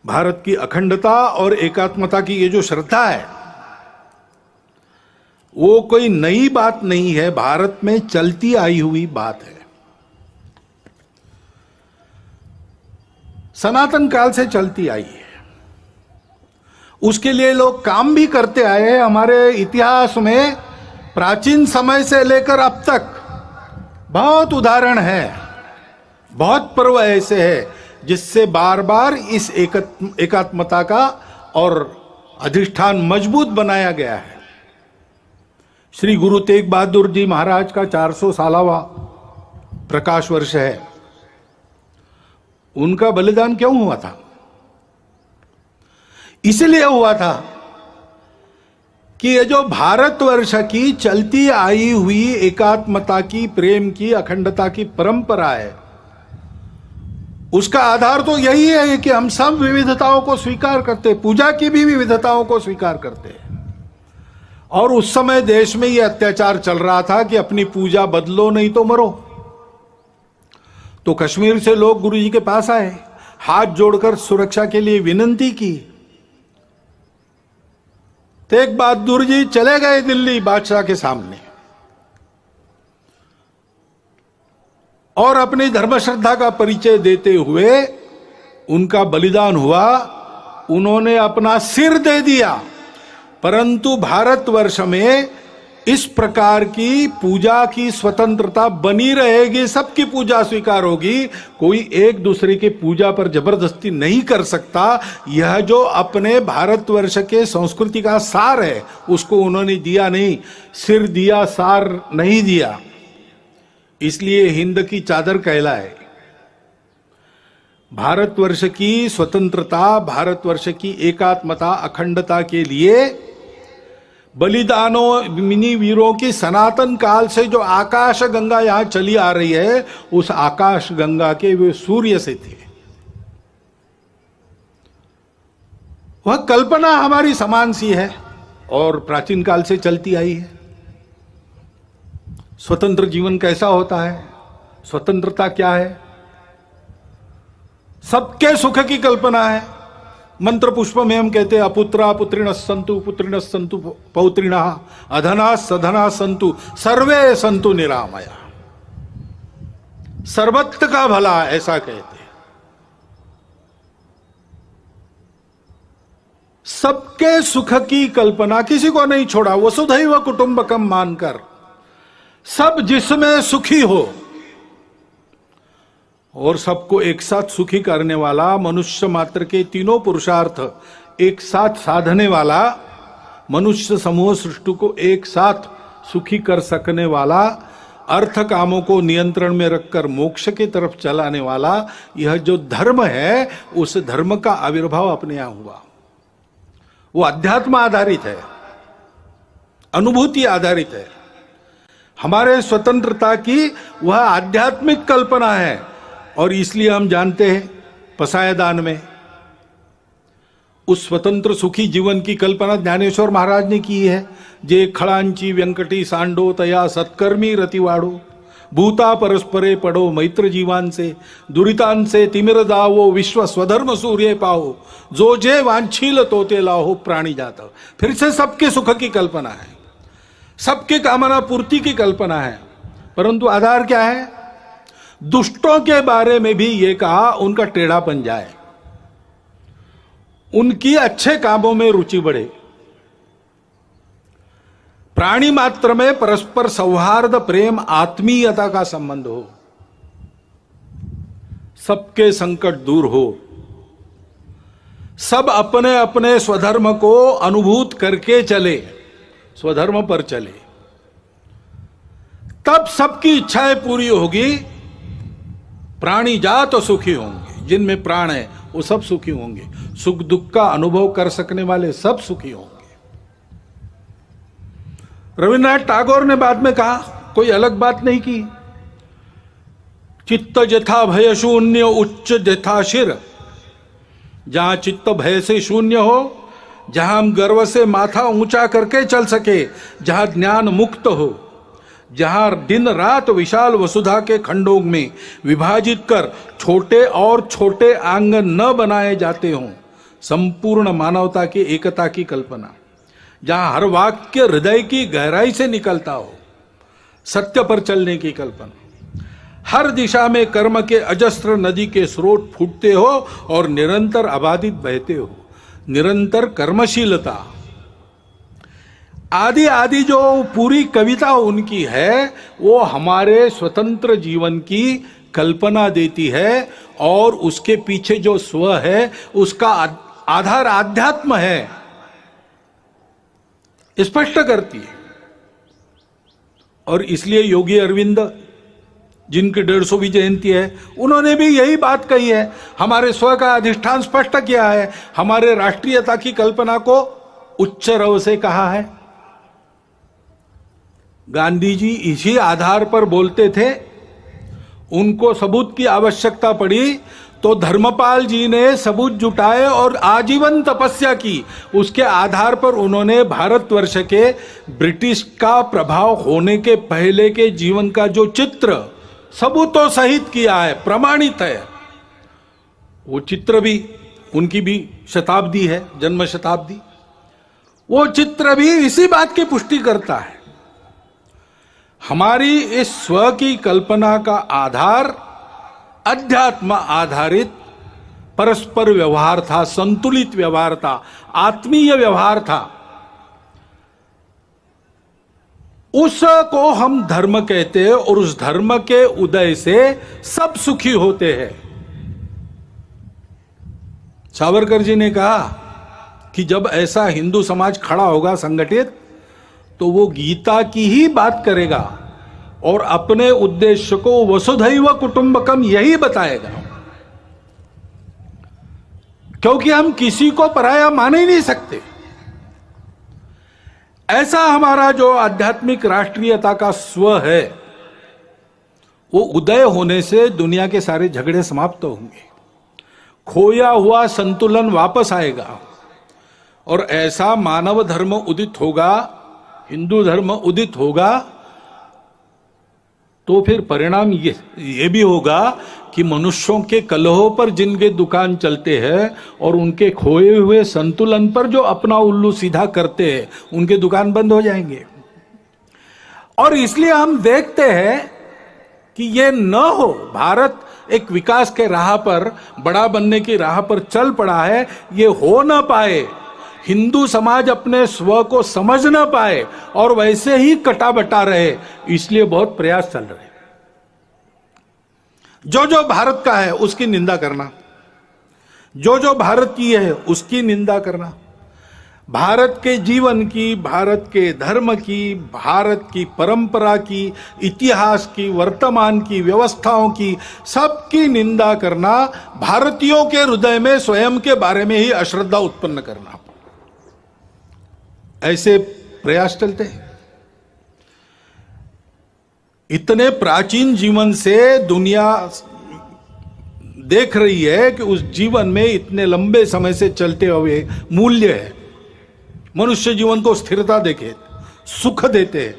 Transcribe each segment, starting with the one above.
भारत की अखंडता और एकात्मता की ये जो श्रद्धा है वो कोई नई बात नहीं है, भारत में चलती आई हुई बात है, सनातन काल से चलती आई है। उसके लिए लोग काम भी करते आए हैं। हमारे इतिहास में प्राचीन समय से लेकर अब तक बहुत उदाहरण है, बहुत पर्व ऐसे हैं जिससे बार बार इस एकात्मता का और अधिष्ठान मजबूत बनाया गया है। श्री गुरु तेग बहादुर जी महाराज का 400 सालावा प्रकाश वर्ष है। उनका बलिदान क्यों हुआ था? इसलिए हुआ था कि ये जो भारतवर्ष की चलती आई हुई एकात्मता की, प्रेम की, अखंडता की परंपरा है, उसका आधार तो यही है कि हम सब विविधताओं को स्वीकार करते, पूजा की भी विविधताओं को स्वीकार करते हैं। और उस समय देश में यह अत्याचार चल रहा था कि अपनी पूजा बदलो नहीं तो मरो। तो कश्मीर से लोग गुरु जी के पास आए, हाथ जोड़कर सुरक्षा के लिए विनती की। तेग बहादुर जी चले गए दिल्ली बादशाह के सामने और अपनी धर्म श्रद्धा का परिचय देते हुए उनका बलिदान हुआ। उन्होंने अपना सिर दे दिया, परंतु भारतवर्ष में इस प्रकार की पूजा की स्वतंत्रता बनी रहेगी, सबकी पूजा स्वीकार होगी, कोई एक दूसरे की पूजा पर जबरदस्ती नहीं कर सकता। यह जो अपने भारतवर्ष के संस्कृति का सार है उसको उन्होंने दिया नहीं, सिर दिया, सार नहीं दिया। इसलिए हिंद की चादर कहलाए। भारतवर्ष की स्वतंत्रता, भारतवर्ष की एकात्मता, अखंडता के लिए बलिदानों, मिनी वीरों की सनातन काल से जो आकाश गंगा यहां चली आ रही है, उस आकाश गंगा के वे सूर्य से थे। वह कल्पना हमारी समान सी है और प्राचीन काल से चलती आई है। स्वतंत्र जीवन कैसा होता है, स्वतंत्रता क्या है? सबके सुख की कल्पना है। मंत्र पुष्प में हम कहते हैं अपुत्रा पुत्रिणः सन्तु पौत्रिणः अधना सधना सन्तु सर्वे सन्तु निरामया। सर्वत्र का भला, ऐसा कहते हैं। सबके सुख की कल्पना, किसी को नहीं छोड़ा, वसुधैव कुटुंबकम मानकर सब जिसमें सुखी हो और सबको एक साथ सुखी करने वाला, मनुष्य मात्र के तीनों पुरुषार्थ एक साथ साधने वाला, मनुष्य समूह सृष्टि को एक साथ सुखी कर सकने वाला, अर्थ कामों को नियंत्रण में रखकर मोक्ष की तरफ चलाने वाला, यह जो धर्म है उस धर्म का आविर्भाव अपने यहां हुआ। वो अध्यात्म आधारित है, अनुभूति आधारित है। हमारे स्वतंत्रता की वह आध्यात्मिक कल्पना है और इसलिए हम जानते हैं पसायदान में उस स्वतंत्र सुखी जीवन की कल्पना ज्ञानेश्वर महाराज ने की है। जे खड़ांची व्यंकटी सांडो तया सत्कर्मी रतिवाड़ो, भूता परस्परे पड़ो मैत्र जीवान से, दुरितान से तिमिर दावो विश्व स्वधर्म सूर्य पाओ, जो जे वांछील तोते लाहो प्राणी जाता। फिर से सबके सुख की कल्पना है, सबके कामना पूर्ति की कल्पना है, परंतु आधार क्या है? दुष्टों के बारे में भी यह कहा उनका टेढ़ापन जाए, उनकी अच्छे कामों में रुचि बढ़े, प्राणी मात्र में परस्पर सौहार्द, प्रेम, आत्मीयता का संबंध हो, सबके संकट दूर हो, सब अपने अपने स्वधर्म को अनुभूत करके चले, स्वधर्म पर चले, तब सबकी इच्छाएं पूरी होगी। प्राणी जात तो सुखी होंगे, जिनमें प्राण है वो सब सुखी होंगे, सुख दुख का अनुभव कर सकने वाले सब सुखी होंगे। रविन्द्रनाथ टैगोर ने बाद में कहा, कोई अलग बात नहीं की, चित्त जथा भय शून्य उच्च जथा शिर। जहां चित्त भय से शून्य हो, जहां हम गर्व से माथा ऊंचा करके चल सके, जहां ज्ञान मुक्त हो, जहां दिन रात विशाल वसुधा के खंडों में विभाजित कर छोटे और छोटे आंगन न बनाए जाते हों, संपूर्ण मानवता की एकता की कल्पना, जहां हर वाक्य हृदय की गहराई से निकलता हो, सत्य पर चलने की कल्पना, हर दिशा में कर्म के अजस्त्र नदी के स्रोत फूटते हो और निरंतर अबाधित बहते हो, निरंतर कर्मशीलता, आदि आदि जो पूरी कविता उनकी है वो हमारे स्वतंत्र जीवन की कल्पना देती है, और उसके पीछे जो स्व है उसका आधार आध्यात्म है, स्पष्ट करती है। और इसलिए योगी अरविंद, जिनकी 150वीं जयंती है, उन्होंने भी यही बात कही है, हमारे स्व का अधिष्ठान स्पष्ट किया है, हमारे राष्ट्रीयता की कल्पना को उच्च रव से कहा है। गांधी जी इसी आधार पर बोलते थे। उनको सबूत की आवश्यकता पड़ी तो धर्मपाल जी ने सबूत जुटाए और आजीवन तपस्या की। उसके आधार पर उन्होंने भारतवर्ष के ब्रिटिश का प्रभाव होने के पहले के जीवन का जो चित्र सबूतों सहित किया है, प्रमाणित है, वो चित्र भी, उनकी भी शताब्दी है, जन्म शताब्दी, वो चित्र भी इसी बात की पुष्टि करता है। हमारी इस स्व की कल्पना का आधार अध्यात्म आधारित परस्पर व्यवहार था, संतुलित व्यवहार था, आत्मीय व्यवहार था। उसको हम धर्म कहते हैं और उस धर्म के उदय से सब सुखी होते हैं। सावरकर जी ने कहा कि जब ऐसा हिंदू समाज खड़ा होगा संगठित, तो वो गीता की ही बात करेगा और अपने उद्देश्य को वसुधैव कुटुंबकम यही बताएगा, क्योंकि हम किसी को पराया मान ही नहीं सकते। ऐसा हमारा जो आध्यात्मिक राष्ट्रीयता का स्व है, वो उदय होने से दुनिया के सारे झगड़े समाप्त होंगे, खोया हुआ संतुलन वापस आएगा, और ऐसा मानव धर्म उदित होगा, हिंदू धर्म उदित होगा, तो फिर परिणाम ये भी होगा कि मनुष्यों के कलहों पर जिनके दुकान चलते हैं और उनके खोए हुए संतुलन पर जो अपना उल्लू सीधा करते हैं, उनके दुकान बंद हो जाएंगे। और इसलिए हम देखते हैं कि ये न हो, भारत एक विकास के राह पर, बड़ा बनने की राह पर चल पड़ा है, ये हो ना पाए, हिंदू समाज अपने स्व को समझ ना पाए और वैसे ही कटा बटा रहे, इसलिए बहुत प्रयास चल रहे। जो जो भारत का है उसकी निंदा करना, जो जो भारत की है उसकी निंदा करना, भारत के जीवन की, भारत के धर्म की, भारत की परंपरा की, इतिहास की, वर्तमान की, व्यवस्थाओं की, सबकी निंदा करना, भारतीयों के हृदय में स्वयं के बारे में ही अश्रद्धा उत्पन्न करना, ऐसे प्रयास चलते हैं। इतने प्राचीन जीवन से दुनिया देख रही है कि उस जीवन में इतने लंबे समय से चलते हुए मूल्य है। मनुष्य जीवन को स्थिरता देके, सुख देते हैं,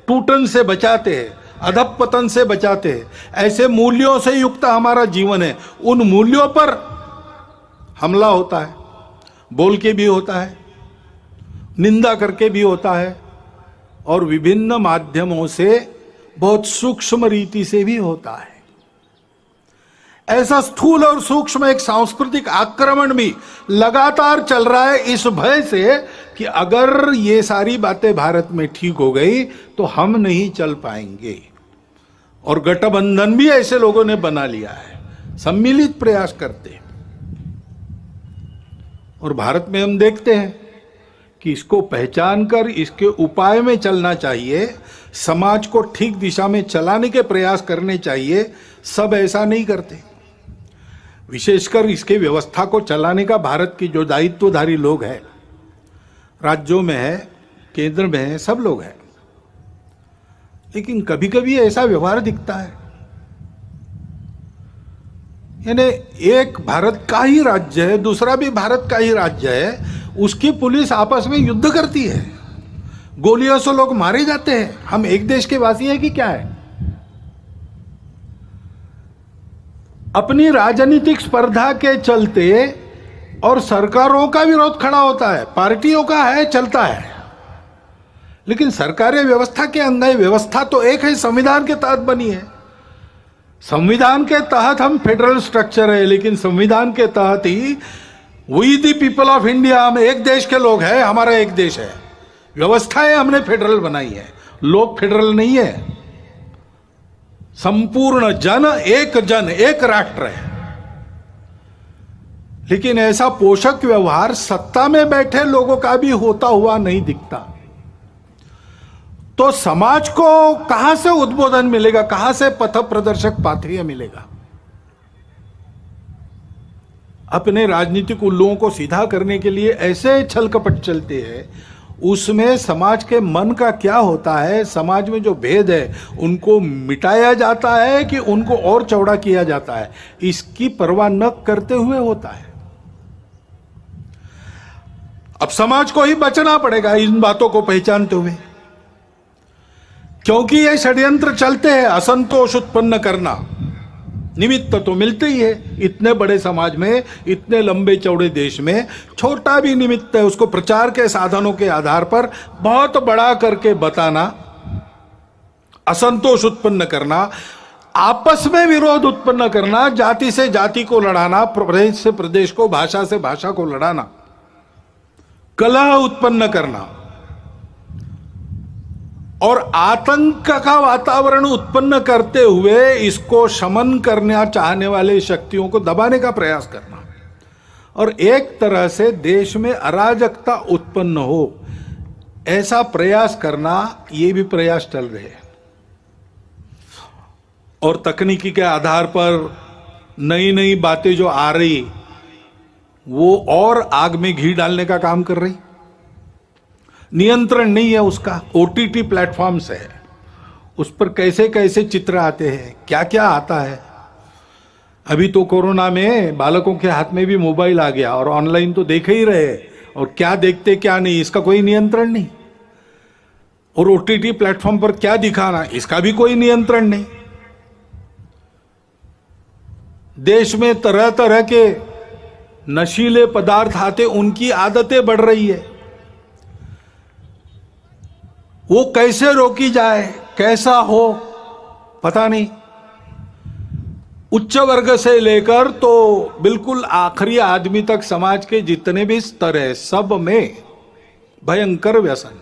टूटन से बचाते हैं, अधपतन से बचाते हैं, ऐसे मूल्यों से युक्त हमारा जीवन है। उन मूल्यों पर हमला होता है, बोल के भी होता है, निंदा करके भी होता है, और विभिन्न माध्यमों से बहुत सूक्ष्म रीति से भी होता है। ऐसा स्थूल और सूक्ष्म एक सांस्कृतिक आक्रमण भी लगातार चल रहा है, इस भय से कि अगर ये सारी बातें भारत में ठीक हो गई तो हम नहीं चल पाएंगे। और गठबंधन भी ऐसे लोगों ने बना लिया है, सम्मिलित प्रयास करते हैं। और भारत में हम देखते हैं कि इसको पहचान कर इसके उपाय में चलना चाहिए, समाज को ठीक दिशा में चलाने के प्रयास करने चाहिए। सब ऐसा नहीं करते। विशेषकर इसके व्यवस्था को चलाने का भारत की जो दायित्वधारी लोग हैं, राज्यों में है, केंद्र में है, सब लोग हैं, लेकिन कभी कभी ऐसा व्यवहार दिखता है, यानी एक भारत का ही राज्य है, दूसरा भी भारत का ही राज्य है, उसकी पुलिस आपस में युद्ध करती है, गोलियों से लोग मारे जाते हैं। हम एक देश के वासी हैं कि क्या है? अपनी राजनीतिक स्पर्धा के चलते और सरकारों का विरोध खड़ा होता है, पार्टियों का है, चलता है, लेकिन सरकारी व्यवस्था के अंदर व्यवस्था तो एक है, संविधान के तहत बनी है। संविधान के तहत हम फेडरल स्ट्रक्चर है, लेकिन संविधान के तहत ही we the people of India, हम एक देश के लोग हैं, हमारा एक देश है, व्यवस्थाएं हमने फेडरल बनाई है, लोग फेडरल नहीं है। संपूर्ण जन एक राष्ट्र है। लेकिन ऐसा पोषक व्यवहार सत्ता में बैठे लोगों का भी होता हुआ नहीं दिखता। तो समाज को कहां से उद्बोधन मिलेगा, कहां से पथ प्रदर्शक पाथेय मिलेगा? अपने राजनीतिक उल्लुओं को सीधा करने के लिए ऐसे छल कपट चलते हैं, उसमें समाज के मन का क्या होता है, समाज में जो भेद है उनको मिटाया जाता है कि उनको और चौड़ा किया जाता है, इसकी परवाह न करते हुए होता है। अब समाज को ही बचना पड़ेगा इन बातों को पहचानते हुए, क्योंकि ये षड्यंत्र चलते हैं। असंतोष उत्पन्न करना निमित्त तो मिलते ही है, इतने बड़े समाज में, इतने लंबे चौड़े देश में छोटा भी निमित्त है, उसको प्रचार के साधनों के आधार पर बहुत बड़ा करके बताना, असंतोष उत्पन्न करना, आपस में विरोध उत्पन्न करना, जाति से जाति को लड़ाना, प्रदेश से प्रदेश को, भाषा से भाषा को लड़ाना, कलह उत्पन्न करना और आतंक का वातावरण उत्पन्न करते हुए इसको शमन करना चाहने वाले शक्तियों को दबाने का प्रयास करना और एक तरह से देश में अराजकता उत्पन्न हो, ऐसा प्रयास करना, ये भी प्रयास चल रहे हैं। और तकनीकी के आधार पर नई नई बातें जो आ रही, वो और आग में घी डालने का काम कर रही। नियंत्रण नहीं है उसका, ओटीटी प्लेटफॉर्म्स है, उस पर कैसे कैसे चित्र आते हैं, क्या क्या आता है। अभी तो कोरोना में बालकों के हाथ में भी मोबाइल आ गया और ऑनलाइन तो देख ही रहे, और क्या देखते क्या नहीं इसका कोई नियंत्रण नहीं। और ओटीटी प्लेटफॉर्म पर क्या दिखाना, इसका भी कोई नियंत्रण नहीं। देश में तरह तरह के नशीले पदार्थ आते, उनकी आदतें बढ़ रही है, वो कैसे रोकी जाए, कैसा हो पता नहीं। उच्च वर्ग से लेकर तो बिल्कुल आखिरी आदमी तक समाज के जितने भी स्तर है, सब में भयंकर व्यसन।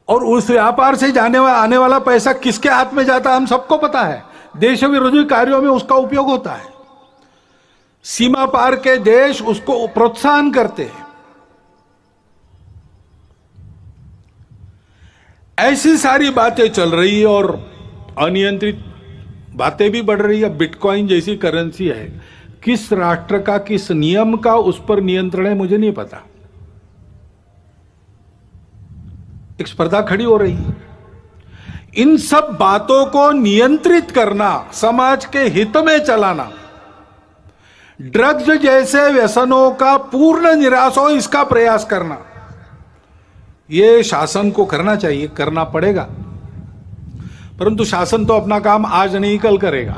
और उस व्यापार से आने वाला पैसा किसके हाथ में जाता है हम सबको पता है। देश विरोधी कार्यों में उसका उपयोग होता है। सीमा पार के देश उसको प्रोत्साहन करते हैं। ऐसी सारी बातें चल रही है और अनियंत्रित बातें भी बढ़ रही है। बिटकॉइन जैसी करेंसी है, किस राष्ट्र का, किस नियम का उस पर नियंत्रण है मुझे नहीं पता। एक स्पर्धा खड़ी हो रही है। इन सब बातों को नियंत्रित करना, समाज के हित में चलाना, ड्रग्स जैसे व्यसनों का पूर्ण निराश हो इसका प्रयास करना, यह शासन को करना चाहिए, करना पड़ेगा। परंतु शासन तो अपना काम आज नहीं कल करेगा,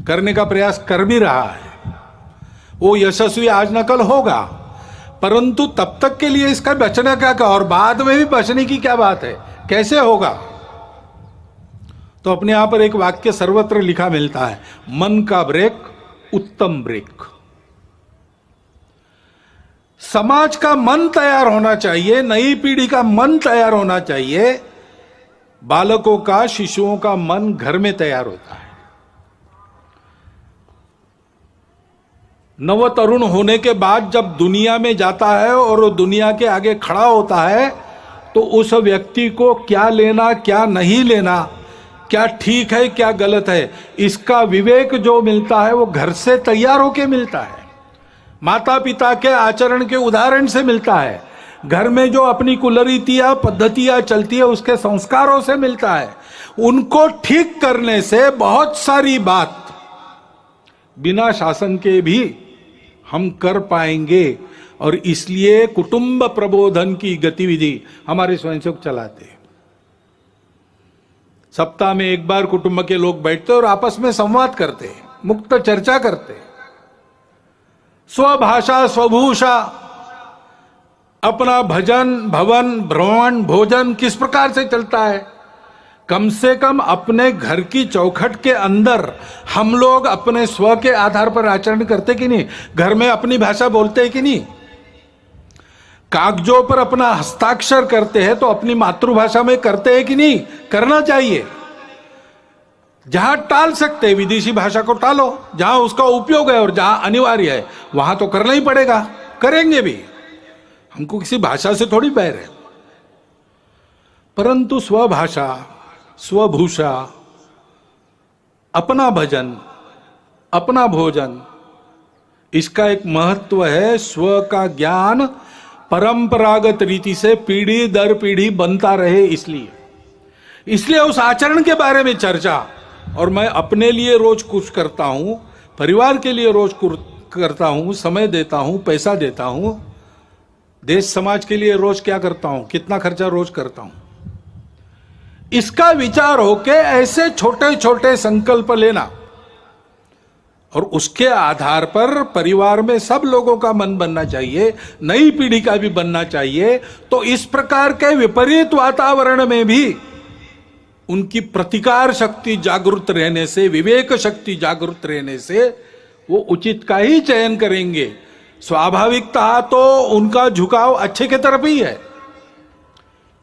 करने का प्रयास कर भी रहा है, वो यशस्वी आज न कल होगा। परंतु तब तक के लिए इसका बचने का और बाद में भी बचने की क्या बात है, कैसे होगा? तो अपने यहां पर एक वाक्य सर्वत्र लिखा मिलता है, मन का ब्रेक उत्तम ब्रेक। समाज का मन तैयार होना चाहिए, नई पीढ़ी का मन तैयार होना चाहिए। बालकों का, शिशुओं का मन घर में तैयार होता है। नव तरुण होने के बाद जब दुनिया में जाता है और वो दुनिया के आगे खड़ा होता है, तो उस व्यक्ति को क्या लेना, क्या नहीं लेना, क्या ठीक है, क्या गलत है, इसका विवेक जो मिलता है वो घर से तैयार होके मिलता है, माता पिता के आचरण के उदाहरण से मिलता है, घर में जो अपनी कुलरीतियां पद्धतियां चलती है उसके संस्कारों से मिलता है। उनको ठीक करने से बहुत सारी बात बिना शासन के भी हम कर पाएंगे। और इसलिए कुटुंब प्रबोधन की गतिविधि हमारे स्वयंसेवक चलाते हैं। सप्ताह में एक बार कुटुंब के लोग बैठते और आपस में संवाद करते हैं, मुक्त चर्चा करते हैं। स्वभाषा स्वभूषा, अपना भजन भवन भ्रमण भोजन किस प्रकार से चलता है। कम से कम अपने घर की चौखट के अंदर हम लोग अपने स्व के आधार पर आचरण करते कि नहीं? घर में अपनी भाषा बोलते हैं कि नहीं? कागजों पर अपना हस्ताक्षर करते हैं तो अपनी मातृभाषा में करते हैं कि नहीं? करना चाहिए। जहां टाल सकते हैं विदेशी भाषा को टालो, जहां उसका उपयोग है और जहां अनिवार्य है वहां तो करना ही पड़ेगा, करेंगे भी। हमको किसी भाषा से थोड़ी बैर है। परंतु स्वभाषा स्वभूषा, अपना भजन अपना भोजन, इसका एक महत्व है। स्व का ज्ञान परंपरागत रीति से पीढ़ी दर पीढ़ी बनता रहे, इसलिए उस आचरण के बारे में चर्चा। और मैं अपने लिए रोज कुछ करता हूं, परिवार के लिए रोज करता हूं, समय देता हूं, पैसा देता हूं, देश समाज के लिए रोज क्या करता हूं, कितना खर्चा रोज करता हूं, इसका विचार होके ऐसे छोटे छोटे संकल्प लेना और उसके आधार पर परिवार में सब लोगों का मन बनना चाहिए, नई पीढ़ी का भी बनना चाहिए। तो इस प्रकार के विपरीत वातावरण में भी उनकी प्रतिकार शक्ति जागृत रहने से, विवेक शक्ति जागृत रहने से वो उचित का ही चयन करेंगे। स्वाभाविकता तो उनका झुकाव अच्छे के तरफ ही है,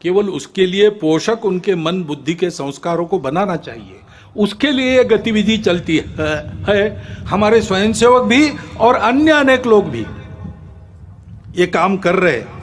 केवल उसके लिए पोषक उनके मन बुद्धि के संस्कारों को बनाना चाहिए। उसके लिए ये गतिविधि चलती है। हमारे स्वयंसेवक भी और अन्य अनेक लोग भी ये काम कर रहे हैं।